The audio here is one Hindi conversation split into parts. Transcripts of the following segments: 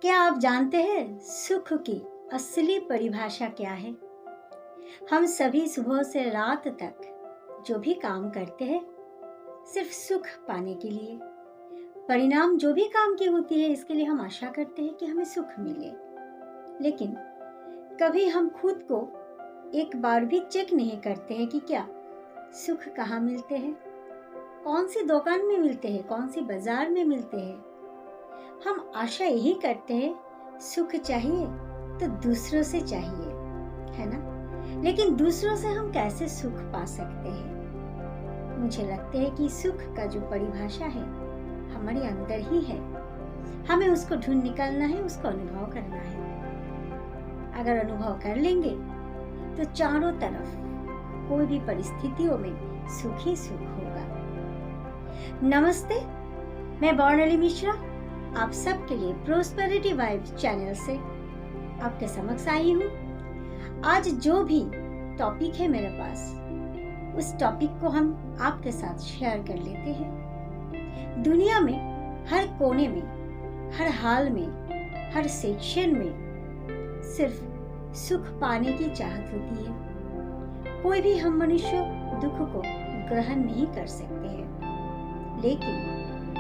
क्या आप जानते हैं सुख की असली परिभाषा क्या है? हम सभी सुबह से रात तक जो भी काम करते हैं सिर्फ सुख पाने के लिए। परिणाम जो भी काम की होती है इसके लिए हम आशा करते हैं कि हमें सुख मिले, लेकिन कभी हम खुद को एक बार भी चेक नहीं करते हैं कि क्या सुख कहाँ मिलते हैं, कौन सी दुकान में मिलते हैं, कौन सी बाजार में मिलते हैं। हम आशा यही करते हैं सुख चाहिए तो दूसरों से चाहिए, है ना? लेकिन दूसरों से हम कैसे सुख पा सकते हैं? मुझे लगता है कि सुख का जो परिभाषा है हमारे अंदर ही है। हमें उसको ढूंढ निकालना है, उसको अनुभव करना है। अगर अनुभव कर लेंगे तो चारों तरफ कोई भी परिस्थितियों में सुख ही सुख होगा। नमस्ते, मैं बॉर्नली मिश्रा आप सबके लिए प्रोस्पेरिटी वाइब्स चैनल से आपके समक्ष आई हूँ। आज जो भी टॉपिक है मेरे पास, उस टॉपिक को हम आपके साथ शेयर कर लेते हैं। दुनिया में हर कोने में, हर हाल में, हर सेक्शन में सिर्फ सुख पाने की चाहत होती है। कोई भी हम मनुष्य दुख को ग्रहण नहीं कर सकते हैं, लेकिन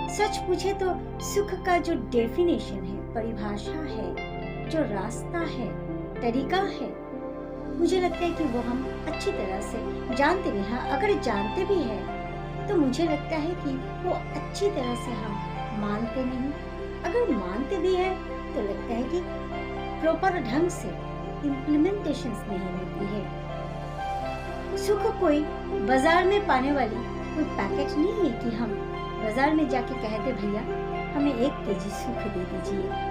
सच पूछे तो सुख का जो डेफिनेशन है, परिभाषा है, जो रास्ता है, तरीका है, मुझे लगता है कि वो हम अच्छी तरह से जानते भी हैं। अगर जानते भी हैं तो मुझे लगता है कि वो अच्छी तरह से हम मानते नहीं। अगर मानते भी हैं तो लगता है कि प्रॉपर ढंग से इम्प्लीमेंटेशन नहीं होती है। सुख कोई बाजार में पाने वाली कोई पैकेट नहीं है कि हम बाजार में जाके कहते भैया हमें 1 केजी सुख दे दीजिए।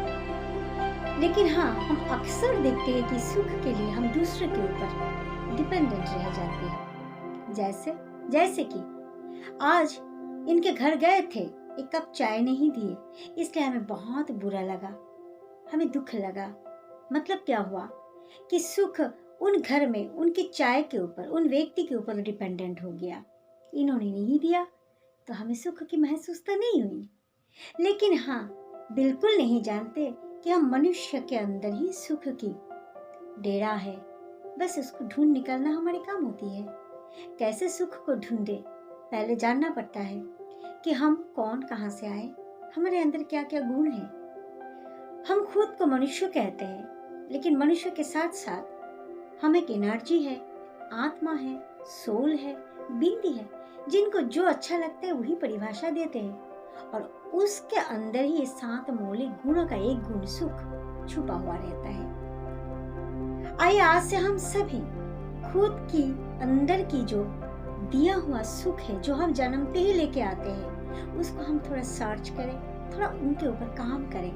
लेकिन हाँ, हम अक्सर देखते हैं कि सुख के लिए हम दूसरे के ऊपर डिपेंडेंट रह जाते हैं। जैसे कि आज इनके घर गए थे, 1 कप चाय नहीं दिए, इसलिए हमें बहुत बुरा लगा, हमें दुख लगा। मतलब क्या हुआ कि सुख उन घर में उनकी चाय के ऊपर, उन व्यक्ति के ऊपर डिपेंडेंट हो गया। इन्होंने नहीं दिया तो हमें सुख की महसूस तो नहीं हुई। लेकिन हाँ, बिल्कुल नहीं जानते कि हम मनुष्य के अंदर ही सुख की डेरा है। बस उसको ढूंढ निकालना हमारे काम होती है। कैसे सुख को ढूंढे? पहले जानना पड़ता है कि हम कौन, कहाँ से आए, हमारे अंदर क्या क्या गुण है। हम खुद को मनुष्य कहते हैं, लेकिन मनुष्य के साथ साथ हम एक एनर्जी है, आत्मा है, सोल है, बिंदी है, जिनको जो अच्छा लगता है वही परिभाषा देते हैं। और उसके अंदर ही 7 मौलिक गुणों का एक गुण सुख छुपा हुआ रहता है। आइए आज से हम सभी खुद की अंदर की जो दिया हुआ सुख है, जो हम जन्मते ही लेके आते हैं, उसको हम थोड़ा सर्च करें, थोड़ा उनके ऊपर काम करें,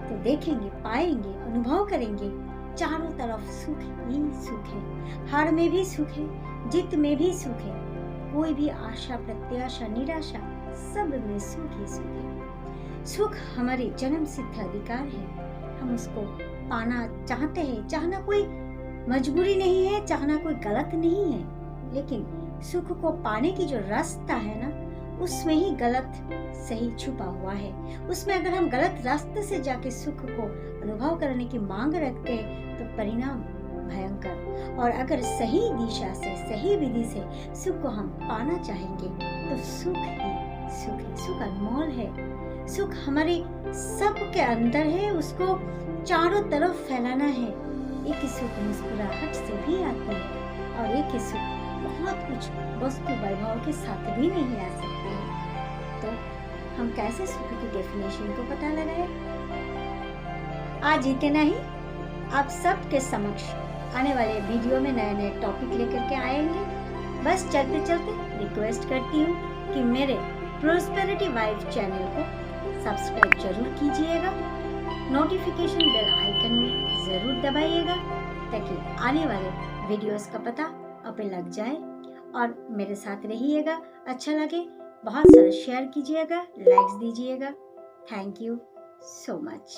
तो देखेंगे, पाएंगे, अनुभव करेंगे चारों तरफ सुख ही सुख है। हार में भी सुख है, जीत में भी सुख है, कोई भी आशा, प्रत्याशा, निराशा, सब में सुख ही सुख है। सुख हमारे जन्म सिद्ध अधिकार है। हम उसको पाना चाहते हैं। चाहना कोई मजबूरी नहीं है, चाहना कोई गलत नहीं है, लेकिन सुख को पाने की जो रास्ता है ना, उसमें ही गलत सही छुपा हुआ है। उसमें अगर हम गलत रास्ते से जाके सुख को अनुभव करने की मांग रखते हैं तो परिणाम भयंकर। और अगर सही दिशा से, सही विधि से सुख को हम पाना चाहेंगे तो सुख ही सुख है। सुख अनमोल है। सुख हमारे सबके अंदर है, उसको चारों तरफ फैलाना है। एक सुख मुस्कुराहट से भी आती है और एक सुख बहुत कुछ वस्तु वैभव के साथ भी नहीं आ सकते हैं। तो हम कैसे सुख की डेफिनेशन को पता लगाएं? आज इतना ही। आप सबके समक्ष आने वाले वीडियो में नए नए टॉपिक लेकर के आएंगे। बस चलते चलते रिक्वेस्ट करती हूँ कि मेरे प्रोस्पेरिटी वाइब चैनल को सब्सक्राइब जरूर कीजिएगा, नोटिफिकेशन बेल आइकन में जरूर दबाइएगा ताकि आने वाले वीडियोस का पता आप पे लग जाए और मेरे साथ रहिएगा। अच्छा लगे बहुत सारा शेयर कीजिएगा, लाइक्स दीजिएगा। Thank you so much.